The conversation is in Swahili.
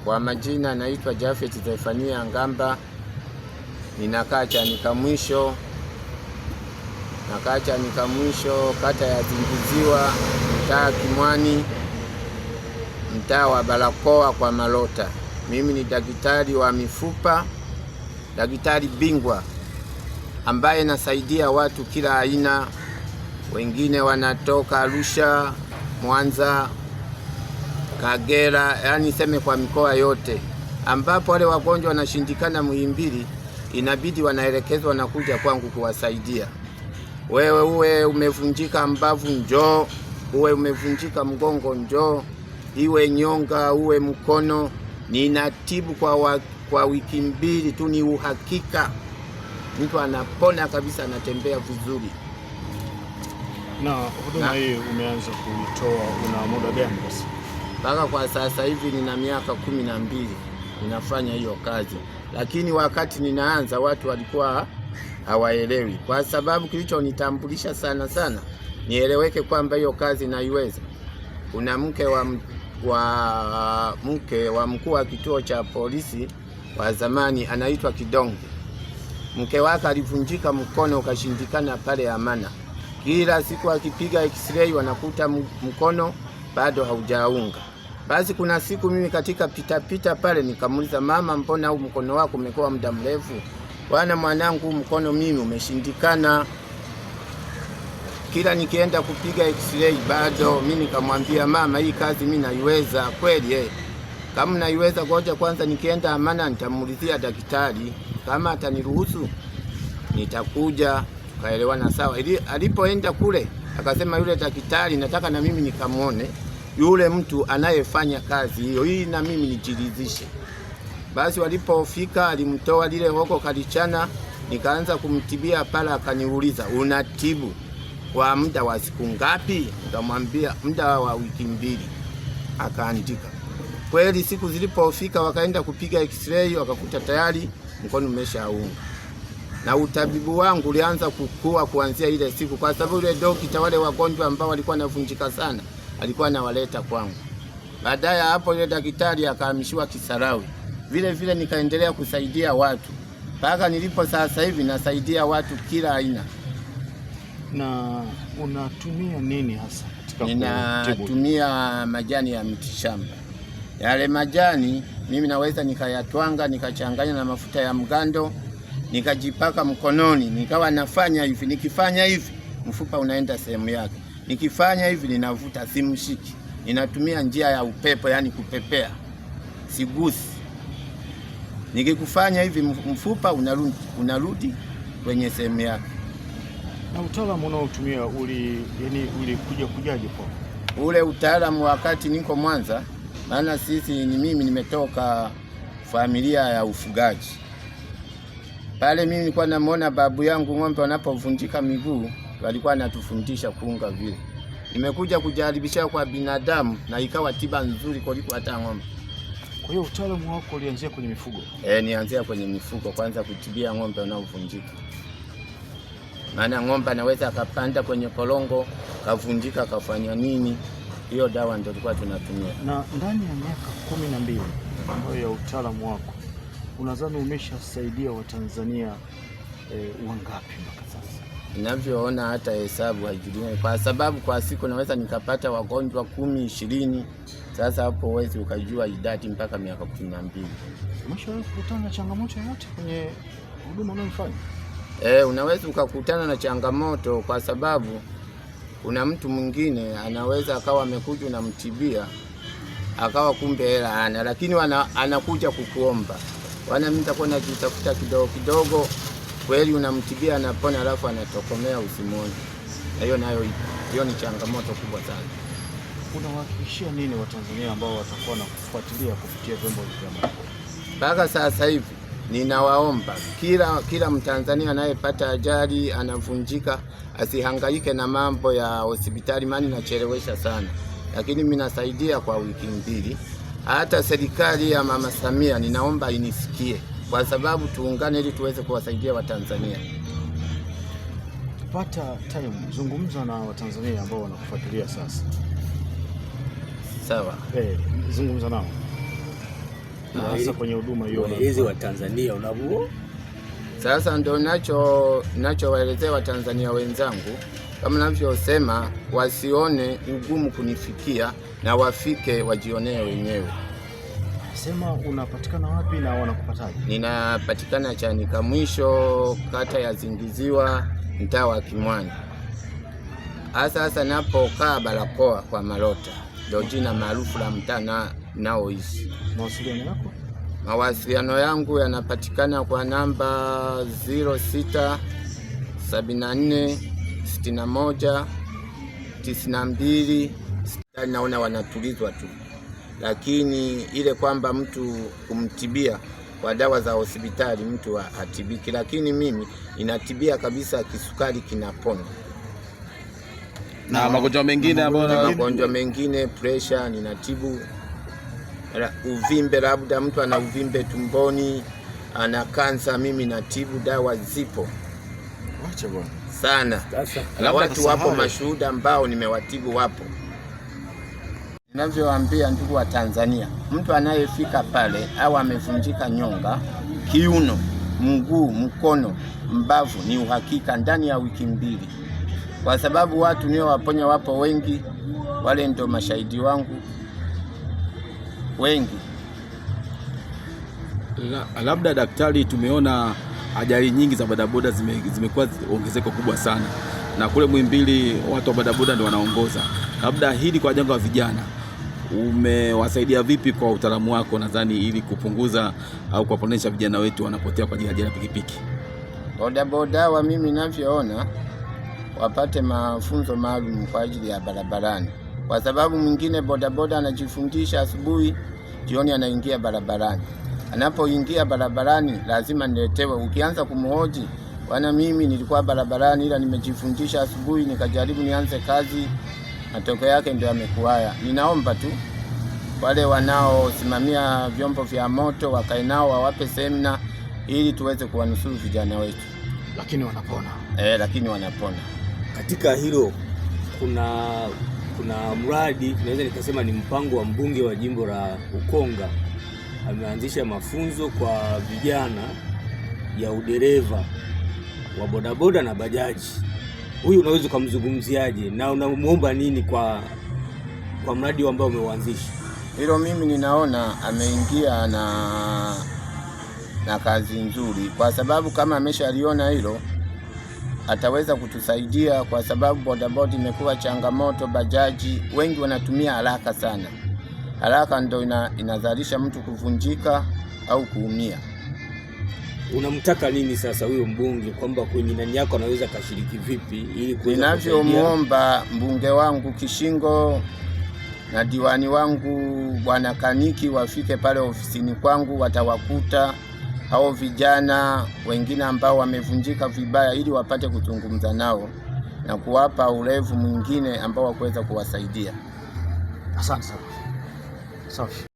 Kwa majina naitwa Jafet Zefania Ngamba, ninakaa Chanika Mwisho, kata ya Zingiziwa, mtaa Kimwani, mtaa wa Barakoa kwa Malota. Mimi ni daktari wa mifupa, daktari bingwa ambaye nasaidia watu kila aina. Wengine wanatoka Arusha, Mwanza, Kagera, yani seme kwa mikoa yote, ambapo wale wagonjwa wanashindikana Muhimbili, inabidi wanaelekezwa na kuja kwangu kuwasaidia. Wewe uwe umevunjika mbavu njoo, uwe umevunjika mgongo njoo, iwe nyonga, uwe mkono, ninatibu kwa wiki 2 tu, ni uhakika mtu anapona kabisa, anatembea vizuri. Na huduma hii umeanza kuitoa una muda gani basi? Mpaka kwa sasa hivi nina miaka 12 ninafanya hiyo kazi, lakini wakati ninaanza watu walikuwa hawaelewi, kwa sababu kilichonitambulisha sana nieleweke kwamba hiyo kazi naiweza. Kuna mke wa mkuu wa kituo cha polisi wa zamani anaitwa Kidonge. Mke wake alivunjika mkono ukashindikana pale Amana. Kila siku akipiga x-ray wanakuta mkono bado haujaunga. Basi kuna siku mimi katika pita pale nikamuuliza, mama, mbona huu mkono wako umekuwa muda mrefu? Bwana mwanangu, mkono mimi umeshindikana. Kila nikienda kupiga x-ray bado. Mimi nikamwambia, mama, hii kazi mimi naiweza kweli kama naiweza, ngoja kwanza nikienda Amana nitamuulizia daktari, kama ataniruhusu nitakuja. Kaelewana sawa. Alipoenda kule akasema, yule daktari nataka na mimi nikamuone yule mtu anayefanya kazi hiyo, hii na mimi nijiridhishe. Basi walipofika alimtoa lile hoko kalichana, nikaanza kumtibia pala. Akaniuliza, unatibu kwa muda wa siku ngapi? Nikamwambia muda wa wiki 2. Akaandika. Kweli siku zilipofika wakaenda kupiga x-ray wakakuta tayari mkono umeshaunga. Na utabibu wangu ulianza kukua kuanzia ile siku, kwa sababu yule dokita wale wagonjwa ambao walikuwa wanavunjika sana alikuwa anawaleta kwangu. Baadaye hapo yule daktari akahamishiwa Kisarawe. Vile nikaendelea kusaidia watu mpaka nilipo sasa hivi nasaidia watu kila aina. Na unatumia nini hasa katika kutibu? Ninatumia majani ya mitishamba. Yale majani mimi naweza nikayatwanga nikachanganya na mafuta ya mgando nikajipaka mkononi, nikawa nafanya hivi. Nikifanya hivi mfupa unaenda sehemu yake, nikifanya hivi ninavuta, simshiki. Ninatumia njia ya upepo, yani kupepea, sigusi. Nikikufanya hivi mfupa unarudi kwenye sehemu yake. Na utaalamu unaotumia ulikuja kujaje kwa? Ule utaalamu wakati niko Mwanza, maana mimi nimetoka familia ya ufugaji. Pale mimi nilikuwa namuona babu yangu ng'ombe wanapovunjika miguu, walikuwa anatufundisha kuunga vile. Nimekuja kujaribisha kwa binadamu na ikawa tiba nzuri kuliko hata ng'ombe. Kwa hiyo utaalamu wako ulianzia kwenye mifugo? Nianzia kwenye mifugo kwanza, kutibia ng'ombe wanaovunjika. Maana ng'ombe anaweza akapanda kwenye korongo, kavunjika, kafanya nini. Hiyo dawa ndio tulikuwa tunatumia. Na ndani ya miaka 12 ambayo ya utaalamu wako, unadhani umeshasaidia Watanzania wangapi mpaka sasa? Ninavyoona hata hesabu haijulikani, kwa sababu kwa siku naweza nikapata wagonjwa 10, 20. Sasa hapo huwezi ukajua idadi mpaka miaka 12. Umeshawahi kukutana na changamoto yoyote kwenye huduma unayofanya? Unaweza ukakutana na changamoto, kwa sababu kuna mtu mwingine anaweza akawa amekuja na mtibia akawa kumbe hela ana, lakini anakuja kukuomba, mimi nitakuwa najitafuta kidogo. Kweli unamtibia anapona, alafu anatokomea usimoni. Hiyo ni changamoto kubwa sana. Unawahakikishia nini Watanzania ambao watakuwa na kufuatilia kupitia vyombo vya habari? Mpaka sasa hivi ninawaomba kila Mtanzania anayepata ajali anavunjika asihangaike na mambo ya hospitali, maana inachelewesha sana. Lakini mimi nasaidia kwa wiki 2. Hata serikali ya Mama Samia ninaomba inisikie, kwa sababu tuungane ili tuweze kuwasaidia Watanzania. Pata time zungumza na Watanzania ambao wanakufuatilia sasa. Sawa. Zungumza nao. hasa kwenye huduma hiyo waeleze wa Tanzania unavyo. Sasa ndio nachowaelezea Watanzania wenzangu, kama ninavyosema, wasione ugumu kunifikia na wafike wajionee wenyewe. Sema unapatikana wapi na wanakupataje? Ninapatikana Chanika Mwisho, kata ya Zingiziwa, mtaa wa Kimwani. Sasa napokaa Barakoa kwa Malota, ndio jina maarufu la mtaa naoishi. Mawasiliano yako? Mawasiliano yangu yanapatikana kwa namba 06746192. Naona wanatulizwa tu, lakini ile kwamba mtu kumtibia kwa dawa za hospitali mtu hatibiki, lakini mimi inatibia kabisa. Kisukari kinapona na magonjwa mengine ambayo magonjwa mengine, pressure ninatibu. Uvimbe, labda mtu ana uvimbe tumboni, ana kansa, mimi natibu, dawa zipo. Acha bwana sana. Na watu wapo mashuhuda ambao nimewatibu wapo. Ninavyowaambia ndugu wa Tanzania, mtu anayefika pale au amevunjika nyonga, kiuno, mguu, mkono, mbavu, ni uhakika ndani ya wiki 2, kwa sababu watu nio waponya wapo wengi. Wale ndio mashahidi wangu wengi. Labda daktari, tumeona ajali nyingi za bodaboda zimekuwa ongezeko kubwa sana, na kule Muhimbili watu wa bodaboda ndio wanaongoza. Labda hili kwa janga la vijana umewasaidia vipi kwa utaalamu wako, nadhani ili kupunguza au kuwaponesha vijana wetu wanapotea kwa ajili ya pikipiki? Bodaboda wa mimi ninavyoona wapate mafunzo maalum kwa ajili ya barabarani, kwa sababu mwingine bodaboda anajifundisha asubuhi, jioni anaingia barabarani. Anapoingia barabarani lazima niletewe. Ukianza kumhoji, wana mimi nilikuwa barabarani ila nimejifundisha asubuhi nikajaribu nianze kazi, matokeo yake ndio yamekuaya. Ninaomba tu wale wanaosimamia vyombo vya moto wakae nao, wawape semina ili tuweze kuwanusuru vijana wetu. Lakini wanapona. Lakini wanapona. Katika hilo kuna mradi, naweza nikasema ni mpango wa mbunge wa jimbo la Ukonga. Ameanzisha mafunzo kwa vijana ya udereva wa bodaboda na bajaji. Huyu unaweza kumzungumziaje na unamuomba nini kwa mradi ambao umeuanzisha? Hilo mimi ninaona ameingia na kazi nzuri, kwa sababu kama ameshaliona hilo ataweza kutusaidia, kwa sababu bodaboda imekuwa changamoto. Bajaji wengi wanatumia haraka sana. Haraka ndio inazalisha mtu kuvunjika au kuumia. Unamtaka nini sasa huyo mbunge, kwamba kwenye nani yako anaweza kashiriki vipi ili kuweza? Ninavyomuomba mbunge wangu Kishingo na diwani wangu Bwana Kaniki wafike pale ofisini kwangu, watawakuta hao vijana wengine ambao wamevunjika vibaya, ili wapate kuzungumza nao na kuwapa ulevu mwingine ambao wakuweza kuwasaidia. Asante sana. Safi.